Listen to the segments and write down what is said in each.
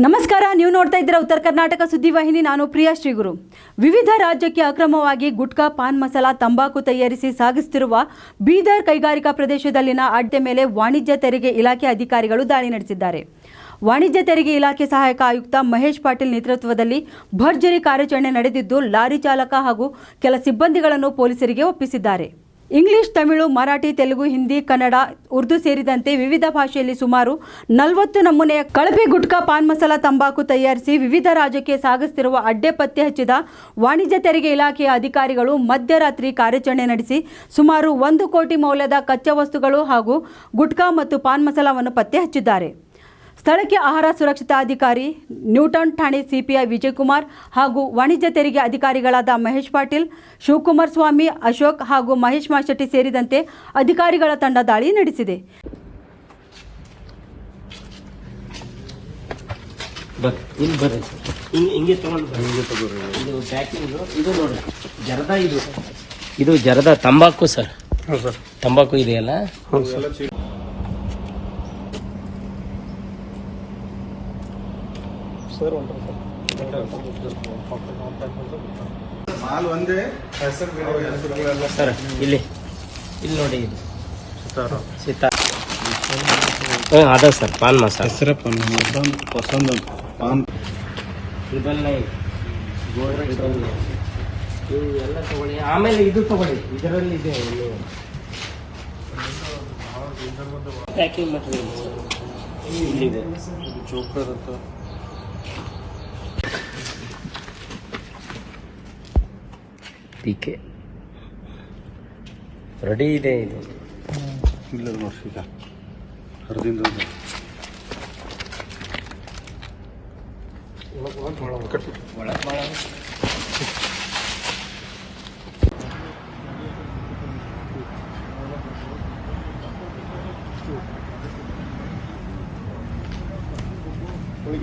ನಮಸ್ಕಾರ, ನೀವು ನೋಡ್ತಾ ಇದ್ದೀರಾ ಉತ್ತರ ಕರ್ನಾಟಕ ಸುದ್ದಿವಾಹಿನಿ. ನಾನು ಪ್ರಿಯಾ ಶ್ರೀಗುರು. ವಿವಿಧ ರಾಜ್ಯಕ್ಕೆ ಅಕ್ರಮವಾಗಿ ಗುಟ್ಕಾ, ಪಾನ್ ಮಸಾಲ, ತಂಬಾಕು ತಯಾರಿಸಿ ಸಾಗಿಸುತ್ತಿರುವ ಬೀದರ್ ಕೈಗಾರಿಕಾ ಪ್ರದೇಶದಲ್ಲಿನ ಅಡ್ಡೆ ಮೇಲೆ ವಾಣಿಜ್ಯ ತೆರಿಗೆ ಇಲಾಖೆ ಅಧಿಕಾರಿಗಳು ದಾಳಿ ನಡೆಸಿದ್ದಾರೆ. ವಾಣಿಜ್ಯ ತೆರಿಗೆ ಇಲಾಖೆ ಸಹಾಯಕ ಆಯುಕ್ತ ಮಹೇಶ್ ಪಾಟೀಲ್ ನೇತೃತ್ವದಲ್ಲಿ ಭರ್ಜರಿ ಕಾರ್ಯಾಚರಣೆ ನಡೆದಿದ್ದು, ಲಾರಿ ಚಾಲಕ ಹಾಗೂ ಕೆಲ ಸಿಬ್ಬಂದಿಗಳನ್ನು ಪೊಲೀಸರಿಗೆ ಒಪ್ಪಿಸಿದ್ದಾರೆ. ಇಂಗ್ಲಿಷ್, ತಮಿಳು, ಮರಾಠಿ, ತೆಲುಗು, ಹಿಂದಿ, ಕನ್ನಡ, ಉರ್ದು ಸೇರಿದಂತೆ ವಿವಿಧ ಭಾಷೆಯಲ್ಲಿ ಸುಮಾರು 40 ನಮೂನೆಯ ಕಳಪೆ ಗುಟ್ಕಾ, ಪಾನ್ ಮಸಾಲ, ತಂಬಾಕು ತಯಾರಿಸಿ ವಿವಿಧ ರಾಜ್ಯಕ್ಕೆ ಸಾಗಿಸುತ್ತಿರುವ ಅಡ್ಡೆ ಪತ್ತೆ ಹಚ್ಚಿದ ವಾಣಿಜ್ಯ ತೆರಿಗೆ ಇಲಾಖೆಯ ಅಧಿಕಾರಿಗಳು ಮಧ್ಯರಾತ್ರಿ ಕಾರ್ಯಾಚರಣೆ ನಡೆಸಿ ಸುಮಾರು 1 ಕೋಟಿ ಮೌಲ್ಯದ ಕಚ್ಚಾ ವಸ್ತುಗಳು ಹಾಗೂ ಗುಟ್ಕಾ ಮತ್ತು ಪಾನ್ ಮಸಾಲವನ್ನು ಪತ್ತೆ ಹಚ್ಚಿದ್ದಾರೆ. ಸ್ಥಳಕ್ಕೆ ಆಹಾರ ಸುರಕ್ಷತಾಧಿಕಾರಿ, ನ್ಯೂಟನ್ ಠಾಣೆ ಸಿಪಿಐ ವಿಜಯಕುಮಾರ್ ಹಾಗೂ ವಾಣಿಜ್ಯ ತೆರಿಗೆ ಅಧಿಕಾರಿಗಳಾದ ಮಹೇಶ್ ಪಾಟೀಲ್, ಶಿವಕುಮಾರ್ ಸ್ವಾಮಿ, ಅಶೋಕ್ ಹಾಗೂ ಮಹೇಶ್ ಮಾಶೆಟ್ಟಿ ಸೇರಿದಂತೆ ಅಧಿಕಾರಿಗಳ ತಂಡ ದಾಳಿ ನಡೆಸಿದೆ. ಇದು ಜರದ ತಂಬಾಕು ಸರ್. ತಂಬಾಕು ಇದೆಯಲ್ಲ, ಸರ್ ಇಲ್ಲಿ ನೋಡಿ, ಇದು ಸಿತಾರ ಅದ ಸರ್. ಪಾನ್ ಮಸಾಲ ಎಲ್ಲ ತಗೊಳ್ಳಿ, ಆಮೇಲೆ ಇದು ತಗೊಳ್ಳಿ, ಇದರಲ್ಲಿ ಇದೆ ಪ್ಯಾಕಿಂಗ್ ಮಟೀರಿಯಲ್ ಇಲ್ಲಿದೆ. ಚೋಕರ್ ಅಂತ ಪಿಕೆ ರೆಡಿ ಇದೆ. ಇದು ಇಲ್ಲ ವರ್ಷ ಹರಿದಿಂದ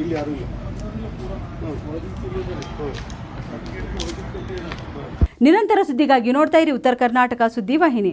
ಇಲ್ಲಿ ಯಾರು ಇಲ್ಲ. ನಿರಂತರ ಸುದ್ದಿಗಾಗಿ ನೋಡ್ತಾ ಇರಿ ಉತ್ತರ ಕರ್ನಾಟಕ ಸುದ್ದಿವಾಹಿನಿ.